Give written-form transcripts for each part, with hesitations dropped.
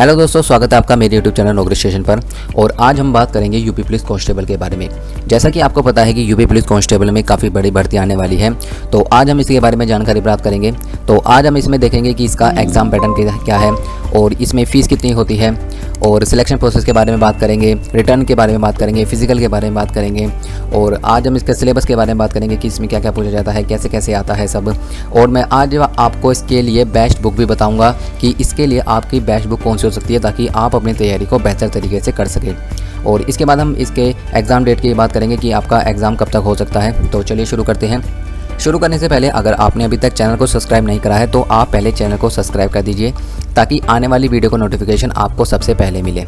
Hello दोस्तों, स्वागत है आपका मेरे यूट्यूब चैनल नौकरी स्टेशन पर। और आज हम बात करेंगे यूपी पुलिस कांस्टेबल के बारे में। जैसा कि आपको पता है कि यूपी पुलिस कांस्टेबल में काफ़ी बड़ी भर्ती आने वाली है, तो आज हम इसके बारे में जानकारी प्राप्त करेंगे। तो आज हम इसमें देखेंगे कि इसका एग्ज़ाम पैटर्न क्या है और इसमें फ़ीस कितनी होती है, और सिलेक्शन प्रोसेस के बारे में बात करेंगे, रिटर्न के बारे में बात करेंगे, फिजिकल के बारे में बात करेंगे, और आज हम इसके सिलेबस के बारे में बात करेंगे कि इसमें क्या क्या पूछा जाता है, कैसे कैसे आता है सब। और मैं आज आपको इसके लिए बेस्ट बुक भी बताऊंगा कि इसके लिए आपकी बेस्ट बुक कौन सी हो सकती है, ताकि आप अपनी तैयारी को बेहतर तरीके से कर सकें। और इसके बाद हम इसके एग्ज़ाम डेट की बात करेंगे कि आपका एग्ज़ाम कब तक हो सकता है। तो चलिए शुरू करते हैं। शुरू करने से पहले अगर आपने अभी तक चैनल को सब्सक्राइब नहीं करा है तो आप पहले चैनल को सब्सक्राइब कर दीजिए, ताकि आने वाली वीडियो को नोटिफिकेशन आपको सबसे पहले मिले।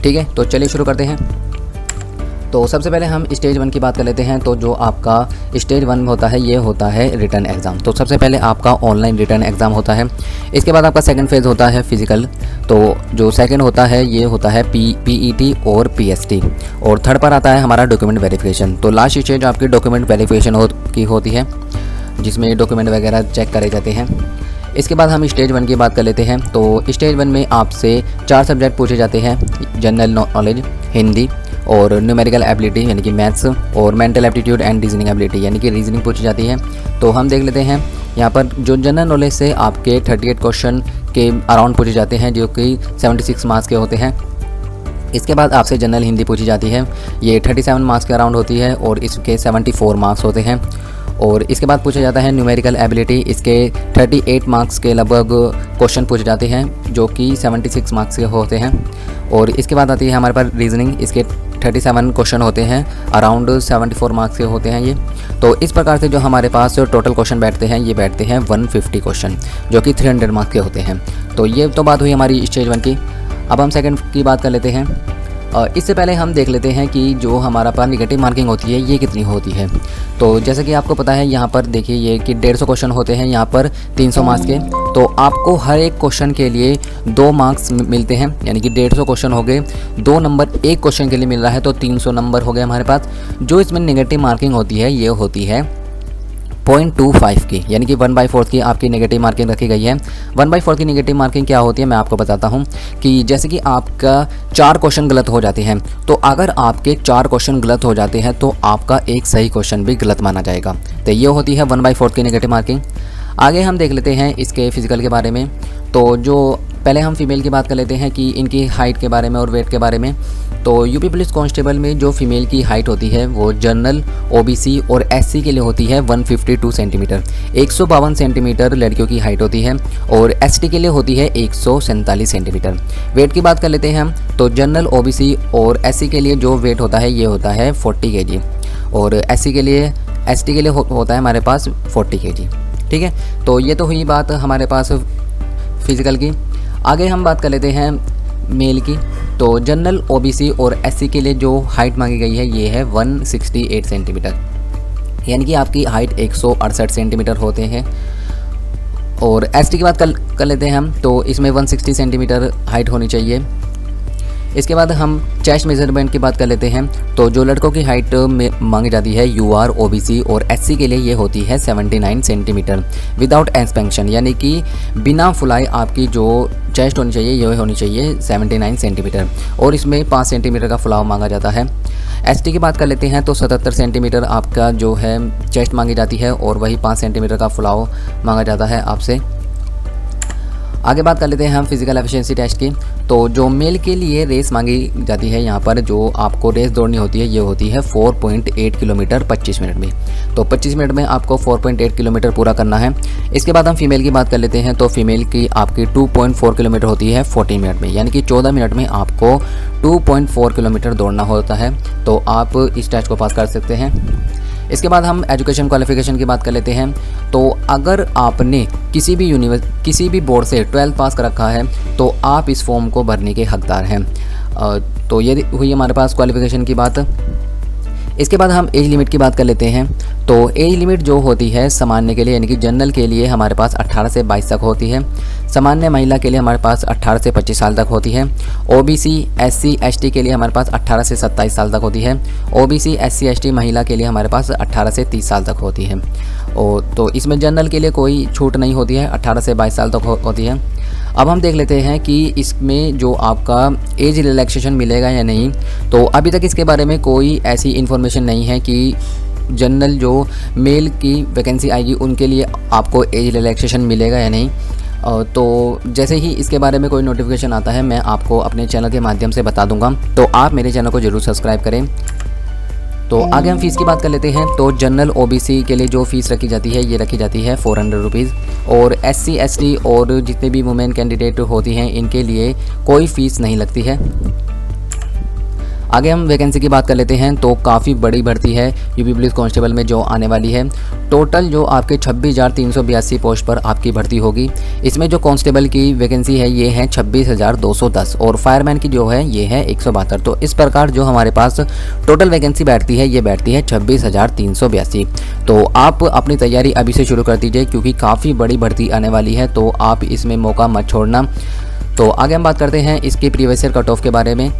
ठीक है, तो चलिए शुरू करते हैं। तो सबसे पहले हम स्टेज 1 की बात कर लेते हैं। तो जो आपका स्टेज 1 होता है ये होता है रिटर्न एग्ज़ाम। तो सबसे पहले आपका ऑनलाइन रिटर्न एग्ज़ाम होता है। इसके बाद आपका सेकंड फेज़ होता है फिजिकल। तो जो सेकंड होता है ये होता है पीईटी और पीएसटी। और थर्ड पर आता है हमारा डॉक्यूमेंट वेरिफिकेशन। तो लास्ट स्टेज आपकी डॉक्यूमेंट वेरिफिकेशन की होती है, जिसमें डॉक्यूमेंट वगैरह चेक करे जाते हैं। इसके बाद हम स्टेज 1 की बात कर लेते हैं। तो स्टेज 1 में आपसे 4 सब्जेक्ट पूछे जाते हैं: जनरल नॉलेज, हिंदी, और न्यूमेरिकल एबिलिटी यानी कि मैथ्स, और mental aptitude and reasoning ability यानी कि रीजनिंग पूछी जाती है। तो हम देख लेते हैं यहाँ पर जो जनरल नॉलेज से आपके 38 क्वेश्चन के अराउंड पूछे जाते हैं, जो कि 76 मार्क्स के होते हैं। इसके बाद आपसे जनरल हिंदी पूछी जाती है, ये 37 मार्क्स के अराउंड होती है और इसके 74 मार्क्स होते हैं। और इसके बाद पूछा जाता है न्यूमेरिकल एबिलिटी, इसके 38 मार्क्स के लगभग क्वेश्चन पूछे जाते हैं, जो कि 76 मार्क्स के होते हैं। और इसके बाद आती है हमारे पास रीजनिंग, इसके 37 क्वेश्चन होते हैं, अराउंड 74 मार्क्स के होते हैं ये। तो इस प्रकार से जो हमारे पास टोटल क्वेश्चन बैठते हैं ये बैठते हैं 150 क्वेश्चन, जो कि 300 मार्क्स के होते हैं। तो ये तो बात हुई हमारी स्टेज 1 की। अब हम सेकंड की बात कर लेते हैं। इससे पहले हम देख लेते हैं कि जो हमारा पास निगेटिव मार्किंग होती है ये कितनी होती है। तो जैसे कि आपको पता है यहाँ पर देखिए ये कि 150 क्वेश्चन होते हैं यहाँ पर 300 मार्क्स के। तो आपको हर एक क्वेश्चन के लिए 2 मार्क्स मिलते हैं, यानी कि 150 क्वेश्चन हो गए, 2 नंबर एक क्वेश्चन के लिए मिल रहा है, तो 300 नंबर हो गए हमारे पास। जो इसमें निगेटिव मार्किंग होती है ये होती है 0.25 की, यानी कि 1/4 की आपकी नेगेटिव मार्किंग रखी गई है। 1/4 की नेगेटिव मार्किंग क्या होती है मैं आपको बताता हूँ कि जैसे कि आपका 4 क्वेश्चन गलत हो जाते हैं, तो अगर आपके 4 क्वेश्चन गलत हो जाते हैं तो आपका एक सही क्वेश्चन भी गलत माना जाएगा। तो ये होती है 1/4 की नेगेटिव मार्किंग। आगे हम देख लेते हैं इसके फिजिकल के बारे में। तो जो पहले हम फीमेल की बात कर लेते हैं कि इनकी हाइट के बारे में और वेट के बारे में। तो यूपी पुलिस कांस्टेबल में जो फीमेल की हाइट होती है वो जनरल, ओबीसी और एससी के लिए होती है 152 सेंटीमीटर, 152 सेंटीमीटर लड़कियों की हाइट होती है, और एसटी के लिए होती है 147 सेंटीमीटर। वेट की बात कर लेते हैं हम। तो जनरल, ओबीसी और एससी के लिए जो वेट होता है ये होता है 40 kg, और एसटी के लिए होता है हमारे पास 40 kg। ठीक है, तो ये तो हुई बात हमारे पास फिजिकल की। आगे हम बात कर लेते हैं मेल की। तो जनरल, ओबीसी और एससी के लिए जो हाइट मांगी गई है ये है 168 सेंटीमीटर, यानी कि आपकी हाइट 168 सेंटीमीटर होते हैं। और एसटी की बात कर लेते हैं हम। तो इसमें 160 सेंटीमीटर हाइट होनी चाहिए। इसके बाद हम चेस्ट मेजरमेंट की बात कर लेते हैं। तो जो लड़कों की हाइट में मांगी जाती है यूआर, ओबीसी और एससी के लिए ये होती है 79 सेंटीमीटर विदाउट एक्सपेंशन, यानी कि बिना फुलाई आपकी जो चेस्ट होनी चाहिए ये होनी चाहिए 79 सेंटीमीटर, और इसमें 5 सेंटीमीटर का फुलाव मांगा जाता है। एसटी की बात कर लेते हैं। तो 77 सेंटीमीटर आपका जो है चेस्ट मांगी जाती है, और वही 5 सेंटीमीटर का फुलाव मांगा जाता है आपसे। आगे बात कर लेते हैं हम फिजिकल एफिशिएंसी टेस्ट की। तो जो मेल के लिए रेस मांगी जाती है यहाँ पर, जो आपको रेस दौड़नी होती है ये होती है 4.8 किलोमीटर 25 मिनट में। तो 25 मिनट में आपको 4.8 किलोमीटर पूरा करना है। इसके बाद हम फीमेल की बात कर लेते हैं। तो फीमेल की आपकी 2.4 किलोमीटर होती है 14 मिनट में, यानी कि 14 मिनट में आपको 2.4 किलोमीटर दौड़ना होता है। तो आप इस टेस्ट को पास कर सकते हैं। इसके बाद हम एजुकेशन क्वालिफिकेशन की बात कर लेते हैं। तो अगर आपने किसी भी बोर्ड से 12th पास कर रखा है तो आप इस फॉर्म को भरने के हकदार हैं। तो ये हुई हमारे पास क्वालिफिकेशन की बात। इसके बाद हम एज लिमिट की बात कर लेते हैं। तो एज लिमिट जो होती है सामान्य के लिए, यानी कि जनरल के लिए हमारे पास 18 से 22 तक होती है। सामान्य महिला के लिए हमारे पास 18 से 25 साल तक होती है। ओबीसी, एससी, एसटी के लिए हमारे पास 18 से 27 साल तक होती है। ओबीसी, एससी, एसटी महिला के लिए हमारे पास 18 से 30 साल तक होती है। और तो इसमें जनरल के लिए कोई छूट नहीं होती है, 18 से 22 साल तक होती है। अब हम देख लेते हैं कि इसमें जो आपका एज रिलैक्सेशन मिलेगा या नहीं। तो अभी तक इसके बारे में कोई ऐसी इन्फॉर्मेशन नहीं है कि जनरल जो मेल की वैकेंसी आएगी उनके लिए आपको एज रिलैक्सेशन मिलेगा या नहीं। तो जैसे ही इसके बारे में कोई नोटिफिकेशन आता है मैं आपको अपने चैनल के माध्यम से बता दूंगा, तो आप मेरे चैनल को ज़रूर सब्सक्राइब करें। तो आगे हम फ़ीस की बात कर लेते हैं। तो जनरल ओबीसी के लिए जो फ़ीस रखी जाती है ये रखी जाती है 400 रुपीज़, और SC ST और जितने भी वुमेन कैंडिडेट होती हैं इनके लिए कोई फ़ीस नहीं लगती है। आगे हम वैकेंसी की बात कर लेते हैं। तो काफ़ी बड़ी भर्ती है यूपी पुलिस कांस्टेबल में जो आने वाली है। टोटल जो आपके 26,382 पोस्ट पर आपकी भर्ती होगी। इसमें जो कांस्टेबल की वैकेंसी है ये है 26,210 और फायरमैन की जो है ये है 172। तो इस प्रकार जो हमारे पास टोटल वैकेंसी बैठती है ये बैठती है 26,382। तो आप अपनी तैयारी अभी से शुरू कर दीजिए क्योंकि काफ़ी बड़ी भर्ती आने वाली है, तो आप इसमें मौका मत छोड़ना। तो आगे हम बात करते हैं इसकी प्रीवियस ईयर कट ऑफ के बारे में।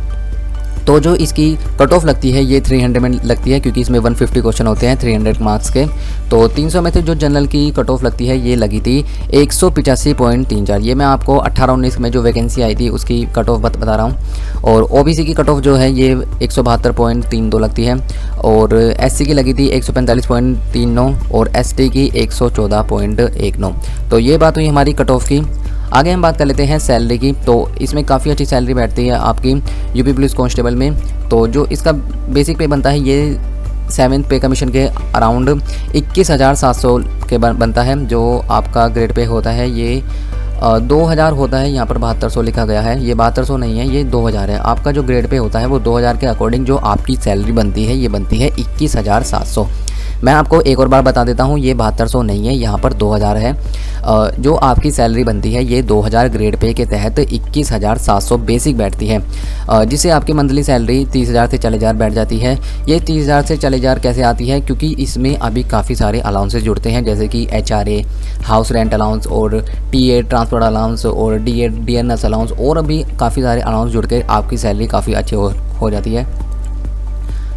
तो जो इसकी कट ऑफ लगती है ये 300 में लगती है क्योंकि इसमें 150 क्वेश्चन होते हैं 300 मार्क्स के। तो 300 में से जो जनरल की कट ऑफ लगती है ये लगी थी 185.34। ये मैं आपको 18-19 में जो वैकेंसी आई थी उसकी कट ऑफ बता रहा हूँ। और ओबीसी की कट ऑफ जो है ये 172.32 लगती है, और SC की लगी थी 145.39 और ST की 114.19। तो ये बात हुई हमारी कट ऑफ की। आगे हम बात कर लेते हैं सैलरी की। तो इसमें काफ़ी अच्छी सैलरी बैठती है आपकी यूपी पुलिस कांस्टेबल में। तो जो इसका बेसिक पे बनता है ये 7th पे कमीशन के अराउंड 21,700 के बनता है। जो आपका ग्रेड पे होता है ये 2000 होता है, यहाँ पर 7200 लिखा गया है, ये 7200 नहीं है, ये 2000 है। आपका जो ग्रेड पे होता है वो 2000 के अकॉर्डिंग जो आपकी सैलरी बनती है ये बनती है 21,700। मैं आपको एक और बार बता देता हूँ, ये 7200 नहीं है, यहाँ पर 2000 है। जो आपकी सैलरी बनती है ये 2000 ग्रेड पे के तहत 21,700 बेसिक बैठती है, जिससे आपकी मंथली सैलरी 30,000 से 40,000 बैठ जाती है। ये 30,000 से 40,000 कैसे आती है, क्योंकि इसमें अभी काफ़ी सारे अलाउंसेस जुड़ते हैं जैसे कि HRA, हाउस रेंट अलाउंस और TA ट्रांसपोर्ट अलाउंस और DNS अलाउंस, और अभी काफ़ी सारे अलाउंस जुड़ के आपकी सैलरी काफ़ी अच्छी हो जाती है।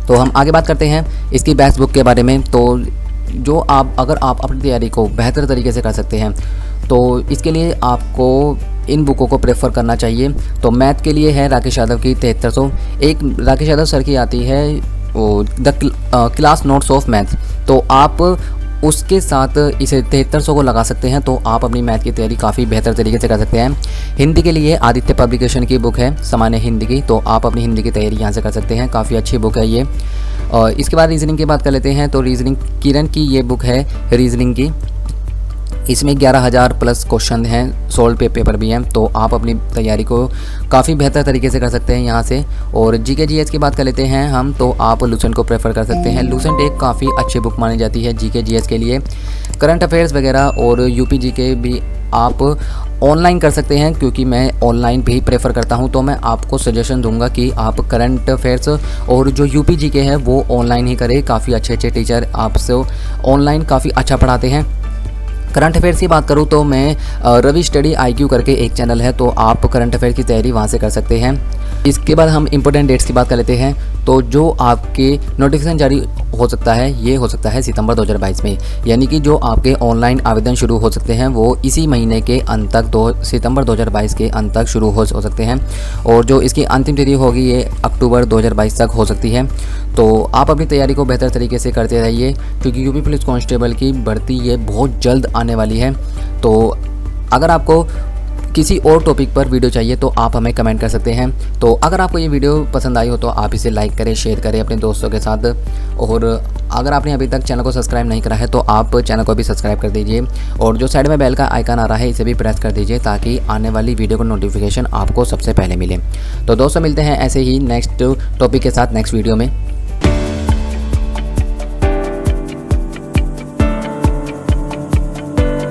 तो हम आगे बात करते हैं इसकी बैच बुक के बारे में। तो जो अगर आप अपनी तैयारी को बेहतर तरीके से कर सकते हैं तो इसके लिए आपको इन बुकों को प्रेफर करना चाहिए। तो मैथ के लिए है राकेश यादव की 7300, एक राकेश यादव सर की आती है the class notes of math. तो आप उसके साथ इसे 7300 को लगा सकते हैं, तो आप अपनी मैथ की तैयारी काफ़ी बेहतर तरीके से कर सकते हैं। हिंदी के लिए आदित्य पब्लिकेशन की बुक है सामान्य हिंदी की, तो आप अपनी हिंदी की तैयारी यहाँ से कर सकते हैं, काफ़ी अच्छी बुक है ये। इसके बाद रीजनिंग की बात कर लेते हैं। तो रीजनिंग किरण की ये बुक है रीजनिंग की, इसमें 11,000 प्लस क्वेश्चन हैं, सोल्व पेपर भी हैं, तो आप अपनी तैयारी को काफ़ी बेहतर तरीके से कर सकते हैं यहाँ से। और GK GS की बात कर लेते हैं हम, तो आप लूसेंट को प्रेफर कर सकते हैं। लूसेंट एक काफ़ी अच्छी बुक मानी जाती है GK GS के लिए। करंट अफेयर्स वगैरह और UP GK भी आप ऑनलाइन कर सकते हैं, क्योंकि मैं ऑनलाइन भी प्रेफर करता हूं, तो मैं आपको सजेशन दूंगा कि आप करंट अफेयर्स और जो UP GK है वो ऑनलाइन ही करें। काफ़ी अच्छे अच्छे टीचर आपसे ऑनलाइन काफ़ी अच्छा पढ़ाते हैं। करंट अफेयर्स की बात करूं तो मैं रवि स्टडी IQ करके एक चैनल है, तो आप करंट अफेयर की तैयारी वहां से कर सकते हैं। इसके बाद हम इंपॉर्टेंट डेट्स की बात कर लेते हैं। तो जो आपके नोटिफिकेशन जारी हो सकता है ये हो सकता है सितंबर 2022 में, यानी कि जो आपके ऑनलाइन आवेदन शुरू हो सकते हैं वो इसी महीने के अंत तक सितंबर 2022 के अंत तक शुरू हो सकते हैं, और जो इसकी अंतिम तिथि होगी ये अक्टूबर 2022 तक हो सकती है। तो आप अपनी तैयारी को बेहतर तरीके से करते रहिए, क्योंकि यूपी पुलिस कांस्टेबल की भर्ती ये बहुत जल्द आने वाली है। तो अगर आपको किसी और टॉपिक पर वीडियो चाहिए तो आप हमें कमेंट कर सकते हैं। तो अगर आपको ये वीडियो पसंद आई हो तो आप इसे लाइक करें, शेयर करें अपने दोस्तों के साथ, और अगर आपने अभी तक चैनल को सब्सक्राइब नहीं करा है तो आप चैनल को भी सब्सक्राइब कर दीजिए, और जो साइड में बेल का आइकन आ रहा है इसे भी प्रेस कर दीजिए ताकि आने वाली वीडियो का नोटिफिकेशन आपको सबसे पहले मिले। तो दोस्तों मिलते हैं ऐसे ही नेक्स्ट टॉपिक के साथ नेक्स्ट वीडियो में।